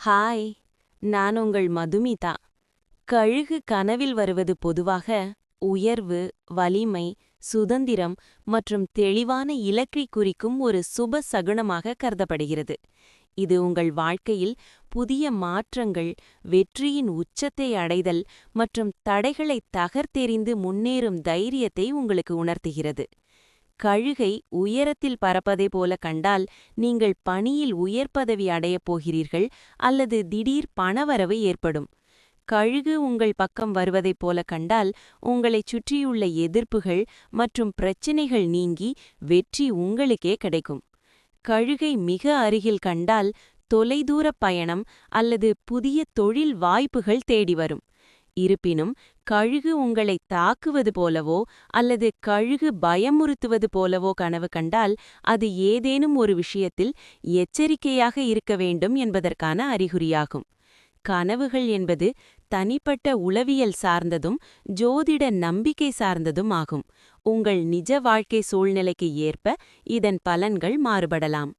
Hi, நான் உங்கள் மதுமிதா. கழுகு கனவில் வருவது பொதுவாக உயர்வு, வலிமை, சுதந்திரம் மற்றும் தெளிவான இலக்கை குறிக்கும் ஒரு சுப சகுனமாக கருதப்படுகிறது. இது உங்கள் வாழ்க்கையில் புதிய மாற்றங்கள், வெற்றியின் உச்சத்தை அடைதல் மற்றும் தடைகளை தகர்த்தெறிந்து முன்னேறும் தைரியத்தை உங்களுக்கு உணர்த்துகிறது. கழுகை உயரத்தில் பறப்பதை போல கண்டால் நீங்கள் பணியில் உயர் பதவி அடையப் போகிறீர்கள் அல்லது திடீர் பணவரவு ஏற்படும். கழுகு உங்கள் பக்கம் வருவதைப் போல கண்டால் உங்களைச் சுற்றியுள்ள எதிர்ப்புகள் மற்றும் பிரச்சினைகள் நீங்கி வெற்றி உங்களுக்கே கிடைக்கும். கழுகை மிக அருகில் கண்டால் தொலைதூர பயணம் அல்லது புதிய தொழில் வாய்ப்புகள் தேடி வரும். இருப்பினும் கழுகு உங்களை தாக்குவது போலவோ அல்லது கழுகு பயமுறுத்துவது போலவோ கனவு கண்டால் அது ஏதேனும் ஒரு விஷயத்தில் எச்சரிக்கையாக இருக்க வேண்டும் என்பதற்கான அறிகுறியாகும். கனவுகள் என்பது தனிப்பட்ட உளவியல் சார்ந்ததும் ஜோதிட நம்பிக்கை சார்ந்ததும் ஆகும். உங்கள் நிஜ வாழ்க்கை சூழ்நிலைக்கு ஏற்ப இதன் பலன்கள் மாறுபடலாம்.